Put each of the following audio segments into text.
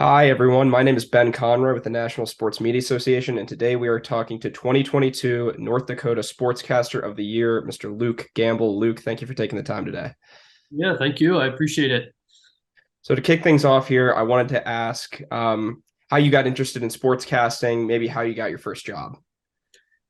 Hi, everyone. My name is Ben Conroy with the National Sports Media Association, and today we are talking to 2022 North Dakota Sportscaster of the Year, Mr. Luke Gamble. Luke, thank you for taking the time today. Yeah, thank you. I appreciate it. So, to kick things off here, I wanted to ask how you got interested in sportscasting, maybe how you got your first job.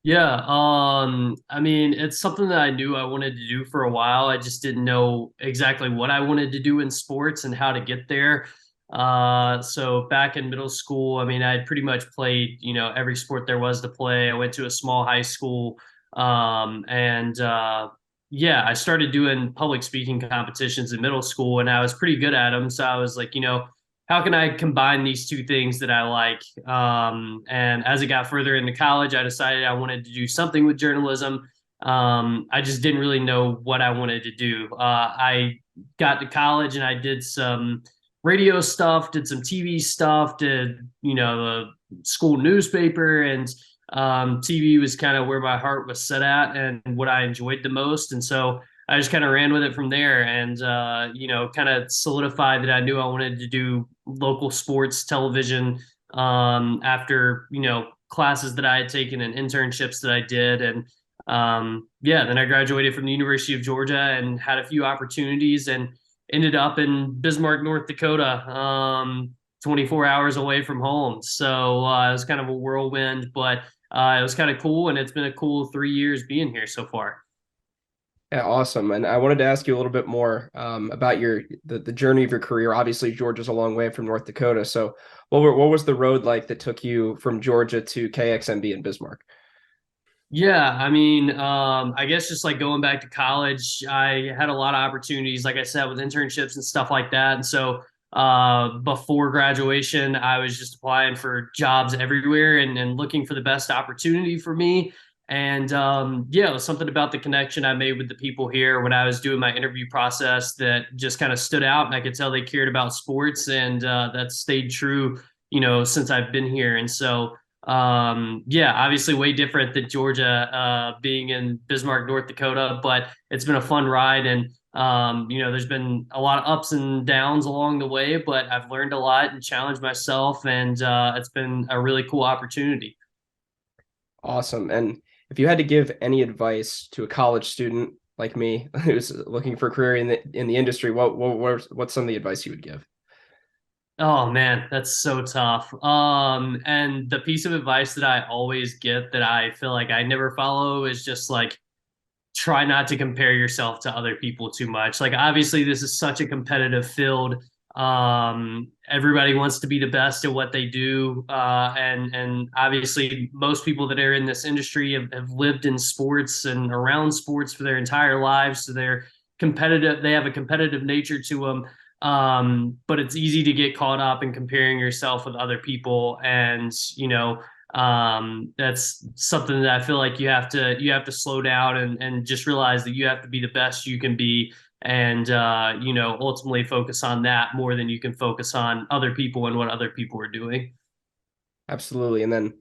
Yeah, I mean, it's something that I knew I wanted to do for a while. I just didn't know exactly what I wanted to do in sports and how to get there. So back in middle school, I mean, I pretty much played, every sport there was to play. I went to a small high school, and yeah, I started doing public speaking competitions in middle school, and I was pretty good at them. So I was like, how can I combine these two things that I like? And as I got further into college, I decided I wanted to do something with journalism. I just didn't really know what I wanted to do. I got to college and I did some radio stuff, did some TV stuff, did, the school newspaper, and TV was kind of where my heart was set at and what I enjoyed the most. And so I just kind of ran with it from there and, kind of solidified that I knew I wanted to do local sports television after, classes that I had taken and internships that I did. And yeah, then I graduated from the University of Georgia and had a few opportunities and ended up in Bismarck, North Dakota, 24 hours away from home. So it was kind of a whirlwind, but it was kind of cool. And it's been a cool 3 years being here so far. Yeah, awesome. And I wanted to ask you a little bit more about the journey of your career. Obviously, Georgia's a long way from North Dakota. So, what was the road like that took you from Georgia to KXMB in Bismarck? Yeah, I mean, I guess just like going back to college, I had a lot of opportunities, like I said, with internships and stuff like that. And so before graduation, I was just applying for jobs everywhere and looking for the best opportunity for me. And yeah, it was something about the connection I made with the people here when I was doing my interview process that just kind of stood out. And I could tell they cared about sports, and that stayed true, since I've been here. And so, yeah, obviously way different than Georgia, being in Bismarck, North Dakota, but it's been a fun ride. And, there's been a lot of ups and downs along the way, but I've learned a lot and challenged myself. And it's been a really cool opportunity. Awesome. And if you had to give any advice to a college student like me who's looking for a career in the industry, what's some of the advice you would give? Oh man, that's so tough. And the piece of advice that I always get that I feel like I never follow is just like try not to compare yourself to other people too much. Like obviously this is such a competitive field. Everybody wants to be the best at what they do. And obviously most people that are in this industry have lived in sports and around sports for their entire lives. So they're competitive. They have a competitive nature to them. But it's easy to get caught up in comparing yourself with other people. And, that's something that I feel like you have to slow down and just realize that you have to be the best you can be, and ultimately focus on that more than you can focus on other people and what other people are doing. Absolutely. And then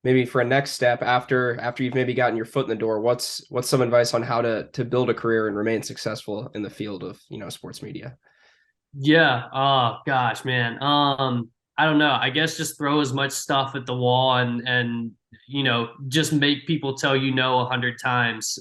maybe for a next step after you've maybe gotten your foot in the door, what's some advice on how to build a career and remain successful in the field of, sports media? Yeah. Oh gosh, man. I don't know. I guess just throw as much stuff at the wall and just make people tell you no 100 times.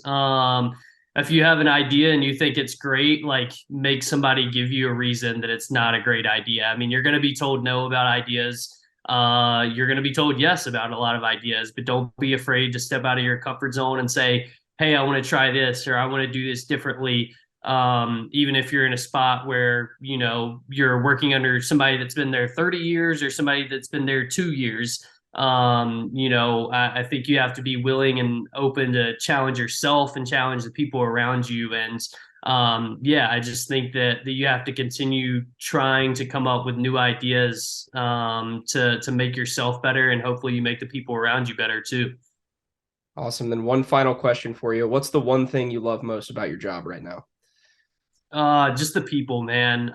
If you have an idea and you think it's great, like make somebody give you a reason that it's not a great idea. I mean, you're going to be told no about ideas. You're going to be told yes about a lot of ideas, but don't be afraid to step out of your comfort zone and say, "Hey, I want to try this," or "I want to do this differently." Even if you're in a spot where you're working under somebody that's been there 30 years or somebody that's been there 2 years. I think you have to be willing and open to challenge yourself and challenge the people around you. And yeah, I just think that you have to continue trying to come up with new ideas, to make yourself better, and hopefully you make the people around you better too. Awesome. Then one final question for you. What's the one thing you love most about your job right now? Just the people, man.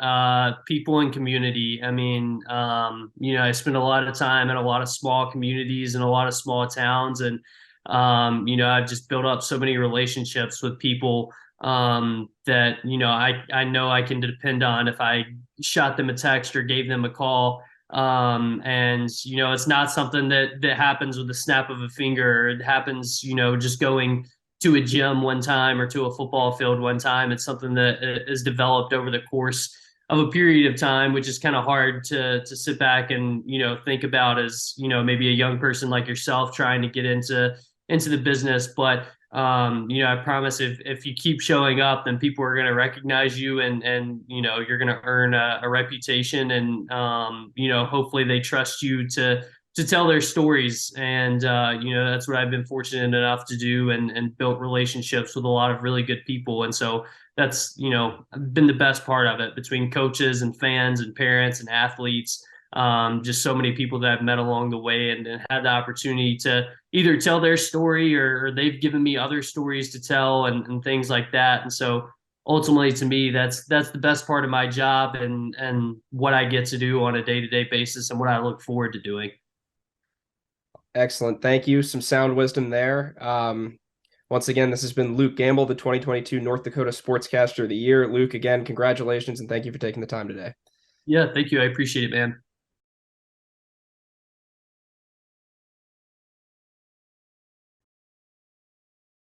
People and community. I mean, I spend a lot of time in a lot of small communities and a lot of small towns, and I've just built up so many relationships with people, that I know I can depend on if I shot them a text or gave them a call. And it's not something that happens with the snap of a finger. It happens, just going to a gym one time or to a football field one time. It's something that is developed over the course of a period of time, which is kind of hard to sit back and think about as maybe a young person like yourself trying to get into the business. But I promise if you keep showing up, then people are going to recognize you, and you're going to earn a reputation, and hopefully they trust you to tell their stories. And that's what I've been fortunate enough to do, and built relationships with a lot of really good people. And so that's been the best part of it, between coaches and fans and parents and athletes. Just so many people that I've met along the way, and had the opportunity to either tell their story, or they've given me other stories to tell, and things like that. And so ultimately, to me, that's the best part of my job, and what I get to do on a day-to-day basis, and what I look forward to doing. Excellent. Thank you. Some sound wisdom there. Once again, this has been Luke Gamble, the 2022 North Dakota Sportscaster of the Year. Luke, again, congratulations, and thank you for taking the time today. Yeah, thank you. I appreciate it, man.